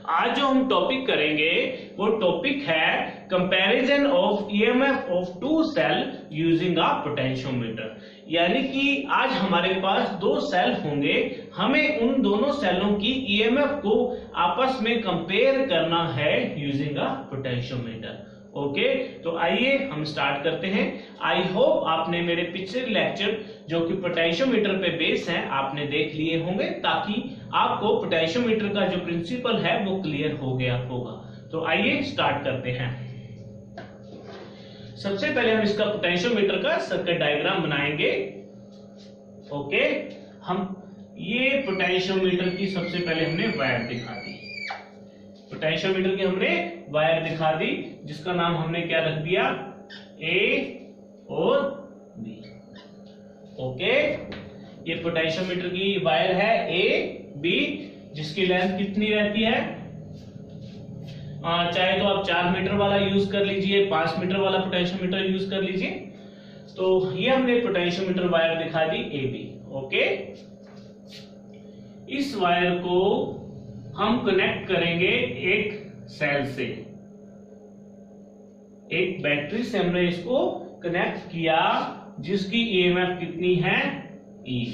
आज जो हम टॉपिक करेंगे वो टॉपिक है comparison of EMF of two cell using a potentiometer. यानी कि आज हमारे पास दो सेल होंगे, हमें उन दोनों सेलों की ईएमएफ को आपस में कंपेयर करना है यूजिंग अ पोटेंशियोमीटर। ओके, तो आइए हम स्टार्ट करते हैं। आई होप आपने मेरे पिछले लेक्चर जो कि पोटेंशियोमीटर पे बेस है आपने देख लिए होंगे, ताकि आपको पोटेंशियोमीटर का जो प्रिंसिपल है वो क्लियर हो गया होगा। तो आइए स्टार्ट करते हैं। सबसे पहले हम इसका पोटेंशियोमीटर का सर्किट डायग्राम बनाएंगे। ओके, हम ये पोटेंशियोमीटर की सबसे पहले हमने वायर दिखा दी, पोटेंशियोमीटर की हमने वायर दिखा दी, जिसका नाम हमने क्या रख दिया, ए और बी। ओके, ये पोटेंशियोमीटर की वायर है ए बी, जिसकी लेंथ कितनी रहती है, चाहे तो आप 4 मीटर वाला यूज कर लीजिए, 5 मीटर वाला पोटेंशियोमीटर यूज कर लीजिए। तो ये हमने पोटेंशियोमीटर वायर दिखा दी ए बी। ओके, इस वायर को हम कनेक्ट करेंगे एक सेल से, एक बैटरी से हमने इसको कनेक्ट किया, जिसकी ईएमएफ कितनी है, ई।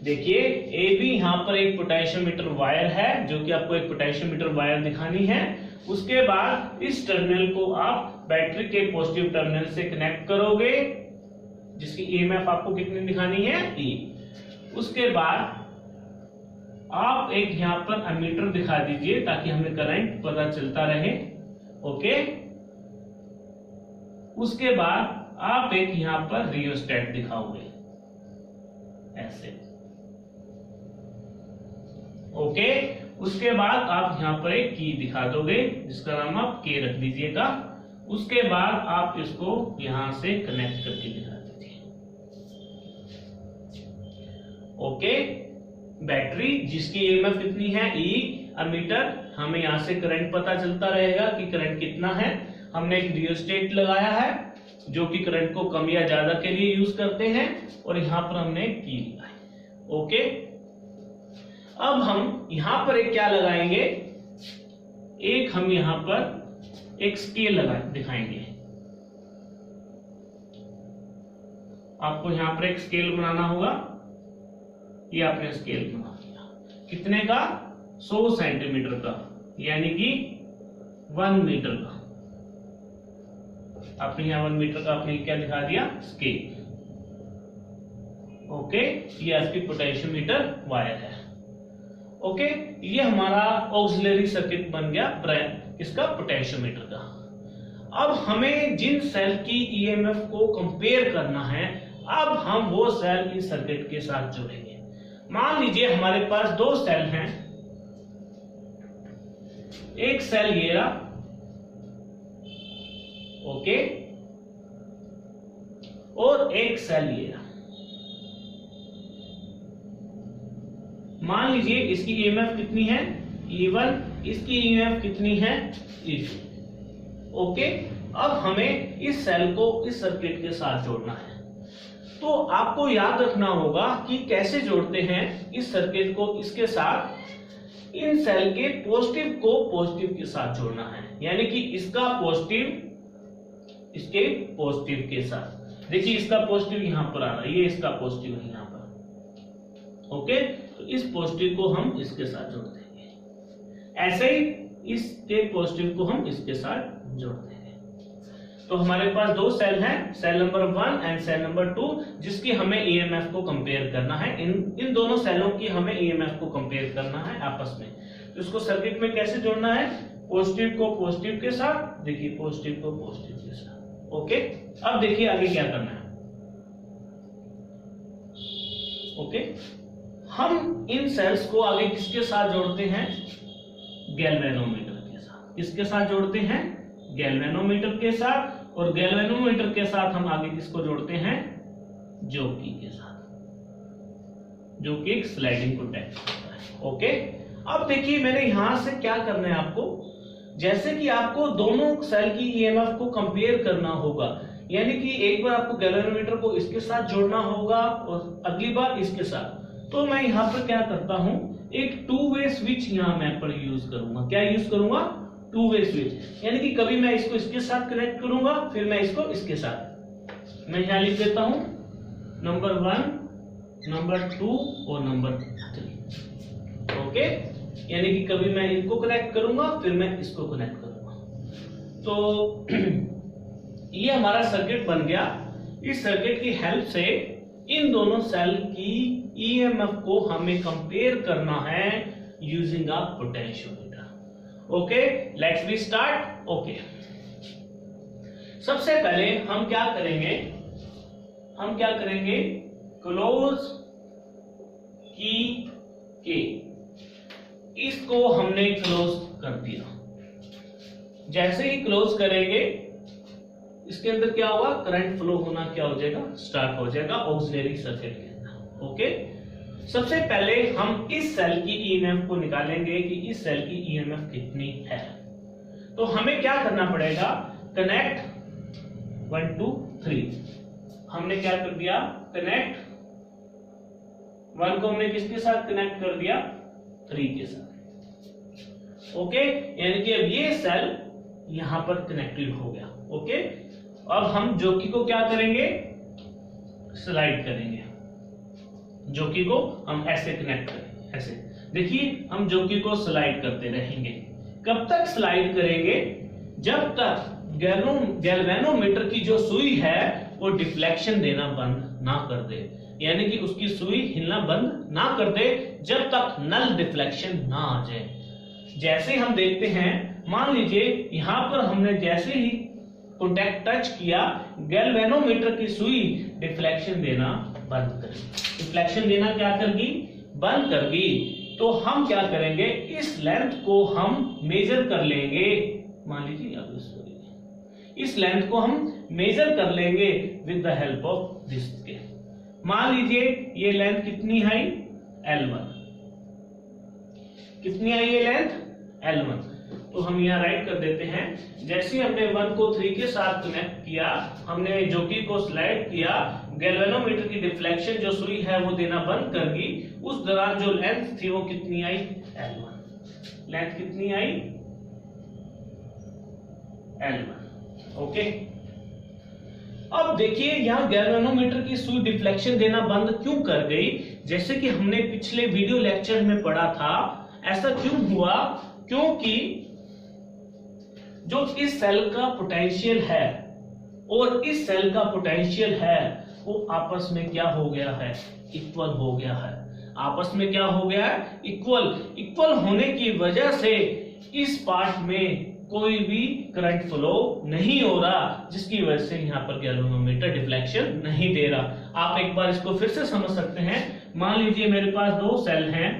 देखिए ए बी यहां पर एक पोटेंशियोमीटर वायर है, जो कि आपको एक पोटेंशियोमीटर वायर दिखानी है। उसके बाद इस टर्मिनल को आप बैटरी के पॉजिटिव टर्मिनल से कनेक्ट करोगे, जिसकी ईएमएफ आपको कितनी दिखानी है, ई। उसके बाद आप एक यहां पर एमीटर दिखा दीजिए, ताकि हमें करंट पता चलता रहे। ओके, उसके बाद आप एक यहां पर रियोस्टेट दिखाओगे ऐसे। ओके, उसके बाद आप यहां पर एक की दिखा दोगे, जिसका नाम आप के रख दीजिएगा। उसके बाद आप इसको यहां से कनेक्ट करके दिखा दीजिए। ओके, बैटरी जिसकी ईएमएफ कितनी है, ई, एमीटर, हमें यहां से करंट पता चलता रहेगा कि करंट कितना है। हमने एक रियोस्टेट लगाया है, जो कि करंट को कम या ज्यादा के लिए यूज करते हैं, और यहां पर हमने की लगाई। ओके, अब हम यहां पर एक क्या लगाएंगे, एक हम यहां पर एक स्केल दिखाएंगे। आपको यहां पर एक स्केल बनाना होगा, ये आपने स्केल बना दिया, कितने का, 100 सेंटीमीटर का, यानी कि 1 मीटर का। आपने यहां 1 मीटर का आपने क्या दिखा दिया, स्केल। ओके, ये आपकी पोटेंशियोमीटर वायर है। ओके, ये हमारा ऑक्सिलरी सर्किट बन गया इसका पोटेंशियोमीटर का। अब हमें जिन सेल की ईएमएफ को कंपेयर करना है, अब हम वो सेल इस सर्किट के साथ जोड़ेंगे। मान लीजिए हमारे पास दो सेल हैं, एक सेल ये रहा, ओके, और एक सेल ये रहा। मान लीजिए इसकी ईएमएफ कितनी है, E1, इसकी ईएमएफ कितनी है, E2। ओके, अब हमें इस सेल को इस सर्किट के साथ जोड़ना है। तो आपको याद रखना होगा कि कैसे जोड़ते हैं इस सर्किट को इसके साथ। इन सेल के पॉजिटिव को पॉजिटिव के साथ जोड़ना है, यानी कि इसका पॉजिटिव इसके पॉजिटिव के साथ। देखिए इसका पॉजिटिव यहां पर आ रहा है, ये इसका पॉजिटिव है यहां पर। ओके, तो इस पॉजिटिव को हम इसके साथ जोड़ देंगे, ऐसे ही इसके पॉजिटिव को हम इसके साथ जोड़ देंगे। तो हमारे पास दो सेल हैं, cell number 1 and cell number 2, जिसकी हमें ईएमएफ को कंपेयर करना है। इन दोनों सेलों की हमें ईएमएफ को कंपेयर करना है आपस में। तो इसको सर्किट में कैसे जोड़ना है, पॉजिटिव को पॉजिटिव के साथ, देखिए पॉजिटिव को पॉजिटिव के साथ। ओके, अब देखिए आगे क्या करना है। ओके, हम इन सेल्स को आगे किसके साथ जोड़ते हैं, गैल्वेनोमीटर के साथ। किसके साथ जोड़ते हैं, गैल्वेनोमीटर के साथ। और गैल्वेनोमीटर के साथ हम आगे किसको जोड़ते हैं, जॉकी के साथ, जो कि एक स्लाइडिंग प्रोटेक्ट होता है। ओके, अब देखिए मैंने यहां से क्या करना है आपको, जैसे कि आपको दोनों सेल की ईएमएफ को कंपेयर करना होगा, यानी कि एक बार आपको गैल्वेनोमीटर को इसके साथ जोड़ना होगा और अगली बार इसके साथ। तो मैं यहां पर क्या करता हूं, एक टू वे स्विच यहां मैं पर यूज करूंगा। क्या यूज करूंगा? टू वे स्विच, यानी कि कभी मैं इसको इसके साथ कनेक्ट करूंगा, फिर मैं इसको इसके साथ। मैं यहां लिख देता हूं नंबर 1, नंबर 2 और नंबर 3। ओके, यानी कि कभी मैं इनको कनेक्ट करूंगा, फिर मैं इसको कनेक्ट करूंगा। तो ये हमारा सर्किट बन गया। इस सर्किट की हेल्प से इन दोनों सेल की ईएमएफ को हमें कंपेयर करना है using a potentiometer. Okay, let's be start. Okay, सबसे पहले हम क्या करेंगे? क्लोज की के इसको हमने क्लोज कर दिया। जैसे ही क्लोज करेंगे, इसके अंदर क्या होगा? करंट फ्लो होना क्या हो जाएगा? स्टार्ट हो जाएगा ऑक्सिलरी सर्किट के अंदर। ओके, सबसे पहले हम इस सेल की ईएमएफ को निकालेंगे कि इस सेल की ईएमएफ कितनी है। तो हमें क्या करना पड़ेगा? कनेक्ट 1 2 3। हमने क्या कर दिया? कनेक्ट 1 को हमने किसके साथ कनेक्ट कर दिया? 3 के साथ। ओके, यानी कि अब ये सेल यहां पर कनेक्टेड हो गया। ओके, अब हम जोकी को क्या करेंगे? स्लाइड करेंगे। जोकी को हम ऐसे कनेक्ट करेंगे, ऐसे। देखिए, हम जोकी को स्लाइड करते रहेंगे। कब तक स्लाइड करेंगे? जब तक गैल्वेनोमीटर की जो सुई है वो डिफ्लेक्शन देना बंद ना कर दे, यानी कि उसकी सुई हिलना बंद ना कर दे जब तक नल डिफ्लेक्शन ना आ जाए। जैसे हम देखते हैं, मान लीजिए यहां पर हमने जैसे ही कॉन्टैक्ट टच किया, गैल्वेनोमीटर की सुई डिफ्लेक्शन देना बंद कर दी। डिफ्लेक्शन देना क्या कर दी? बंद कर दी। तो हम क्या करेंगे? इस लेंथ को हम मेजर कर लेंगे। मान लीजिए इस लेंथ को हम मेजर कर लेंगे with the help of this scale. मान लीजिए ये लेंथ कितनी आई? L1। कितनी आई ये लेंथ? L1। तो हम यहाँ राइट कर देते हैं। जैसे हमने 1 को 3 के साथ कनेक्ट किया, हमने जोकी को स्लाइड किया, गैल्वेनोमीटर की डिफ्लेक्शन जो सुई है वो देना बंद कर दी। उस दौरान जो लेंथ थी वो कितनी आई? L1। लेंथ कितनी आई? L1। ओके, अब देखिए यहां गैल्वेनोमीटर की सुई डिफ्लेक्शन देना बंद क्यों कर गई? जैसे कि हमने पिछले वीडियो लेक्चर में पढ़ा था, ऐसा क्यों हुआ? क्योंकि जो इस सेल का पोटेंशियल है और इस सेल का पोटेंशियल है वो आपस में क्या हो गया है? इक्वल हो गया है। आपस में क्या हो गया है? इक्वल होने की वजह से इस पार्ट में कोई भी करंट फ्लो नहीं हो रहा, जिसकी वजह से यहां पर गैल्वेनोमीटर डिफ्लेक्शन नहीं दे रहा। आप एक बार इसको फिर से समझ सकते हैं। मान लीजिए मेरे पास 2 सेल हैं,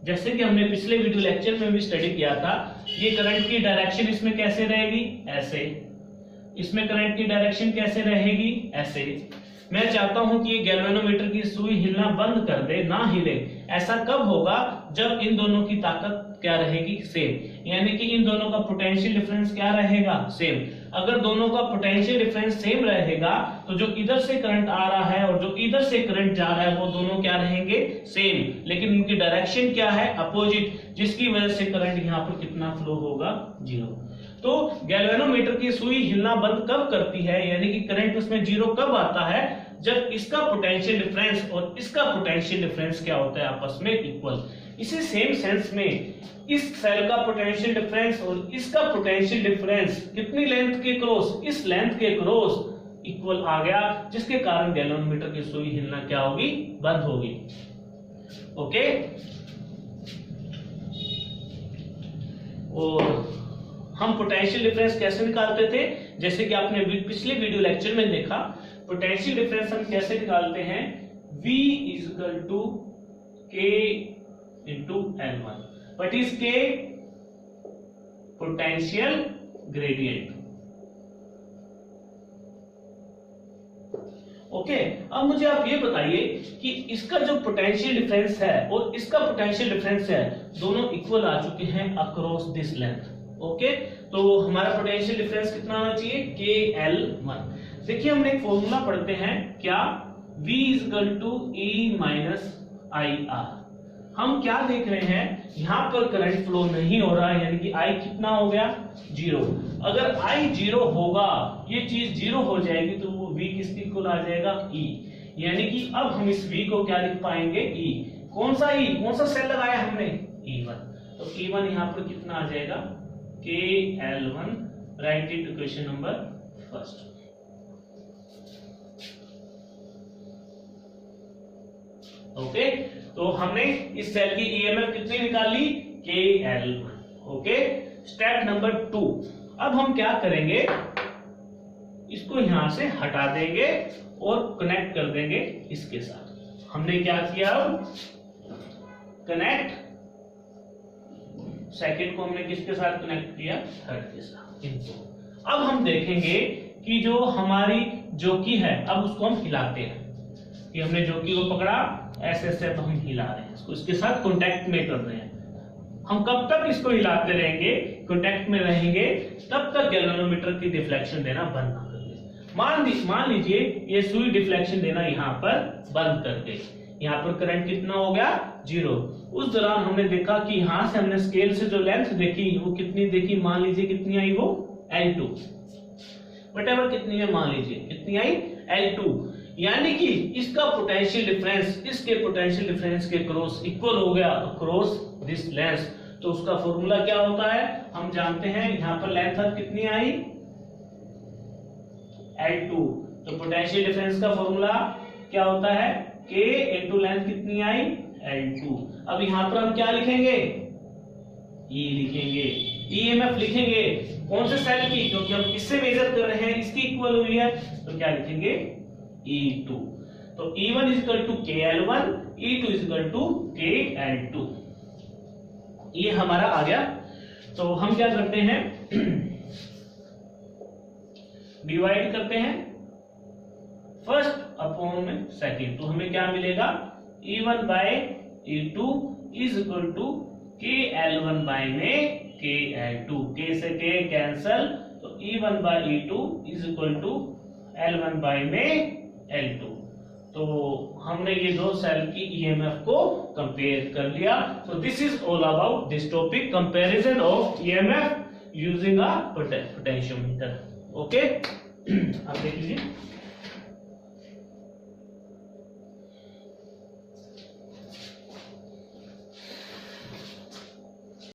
जैसे कि हमने पिछले वीडियो लेक्चर में भी स्टडी किया था। ये करंट की डायरेक्शन इसमें कैसे रहेगी? ऐसे। इसमें करंट की डायरेक्शन कैसे रहेगी? ऐसे। मैं चाहता हूं कि ये गैल्वेनोमीटर की सुई हिलना बंद कर दे, ना हिले। ऐसा कब होगा? जब इन दोनों की ताकत क्या रहेगी? सेम। यानी कि इन दोनों का पोटेंशियल डिफरेंस क्या रहेगा? सेम। अगर दोनों का पोटेंशियल डिफरेंस सेम रहेगा तो जो इधर से करंट आ रहा है और जो इधर से करंट जा रहा है वो दोनों क्या रहेंगे? सेम। लेकिन उनकी डायरेक्शन क्या है? अपोजिट, जिसकी वजह से करंट यहाँ पर कितना फ्लो होगा? 0। तो गैल्वेनोमीटर की सुई हिलना बंद कब करती है, यानी कि करंट उसमें 0 कब आता है? जब इसका पोटेंशियल डिफरेंस और इसका पोटेंशियल डिफरेंस क्या होता है? आपस में इक्वल। इसी सेम सेंस में इस सेल का पोटेंशियल डिफरेंस और इसका पोटेंशियल डिफरेंस कितनी लेंथ के क्रॉस? इस लेंथ के क्रॉस इक्वल आ गया, जिसके कारण गैल्वेनोमीटर की सुई हिलना क्या होगी? बंद होगी। ओके, और हम पोटेंशियल डिफरेंस कैसे निकालते थे? जैसे कि आपने पिछले वीडियो लेक्चर में देखा, पोटेंशियल डिफरेंस हम कैसे निकालते हैं? V = K into L1। What is K? Potential gradient. Okay, अब मुझे आप ये बताइए कि इसका जो पोटेंशियल डिफरेंस है और इसका पोटेंशियल डिफरेंस है, दोनों इक्वल आ चुके हैं अक्रॉस दिस लेंथ। ओके, तो हमारा पोटेंशियल डिफरेंस कितना होना चाहिए? KL1। देखिए हमने एक फॉर्मूला पढ़ते हैं, क्या? V is equal to E minus IR। हम क्या देख रहे हैं, यहां पर करंट फ्लो नहीं हो रहा है, यानी कि I कितना हो गया, 0। अगर I 0 होगा, ये चीज 0 हो जाएगी, तो वो V किसके इक्वल आ जाएगा, E। यानी कि अब हम इस V को क्या लिख पाएंगे, E। कौन सा E, कौन सा सेल लगाया हमने, E1। तो E1 यहां पर कितना आ जाएगा, KL1। Right it equation number first. Okay, तो हमने इस सेल की ईएमएफ कितनी निकाली, KL1। Okay, step number 2। अब हम क्या करेंगे, इसको यहां से हटा देंगे और कनेक्ट कर देंगे इसके साथ। हमने क्या किया, कनेक्ट, सेकंड को हमने किसके साथ कनेक्ट किया, थर्ड के साथ, इनको। अब हम देखेंगे कि जो हमारी जोकी है, अब उसको हम हिलाते हैं, कि हमने जोकी को पकड़ा, ऐसे ऐसे अब हम हिला रहे हैं इसको, इसके साथ कांटेक्ट में कर रहे हैं। हम कब तक इसको हिलाते रहेंगे, कांटेक्ट में रहेंगे, तब तक गैल्वेनोमीटर की डिफ्लेक्शन देना बंद ना कर दे। मान लीजिए ये सुई डिफ्लेक्शन देना यहाँ पर बंद कर दे, यहाँ पर करंट कितना हो गया, 0। उस दौरान हमने देखा कि यहां से हमने स्केल से जो लेंथ देखी वो कितनी देखी, मान लीजिए कितनी आई, वो L2, व्हाटएवर कितनी है, मान लीजिए कितनी आई, L2। यानी कि इसका पोटेंशियल डिफरेंस इसके पोटेंशियल डिफरेंस के क्रॉस इक्वल हो गया, क्रॉस दिस लेंथ। तो उसका फॉर्मूला क्या होता है, हम जानते हैं, यहां पर लेंथ अब कितनी आई, L2। तो पोटेंशियल डिफरेंस का फॉर्मूला क्या होता है, K इनटू लेंथ कितनी आई, L2। अब यहां पर हम क्या लिखेंगे, E लिखेंगे, EMF लिखेंगे, कौन से सेल की, क्योंकि हम इससे मेजर कर रहे हैं, इसकी इक्वल हुई है, तो क्या लिखेंगे, E2। तो E1 is equal to KL1, E2 is equal to KL2। ये हमारा आ गया। तो हम क्या करते हैं, डिवाइड करते हैं फर्स्ट अपॉन में सेकंड, तो हमें क्या मिलेगा, E1 by E2 is equal to KL1 by में KL2। K से K कैंसल, तो E1 by E2 is equal to L1 by में L2। तो हमने ये दो सेल की ईएमएफ को कंपेयर कर लिया। So this is all about this topic, comparison of EMF using a potentiometer. Okay, आप देख लीजिए।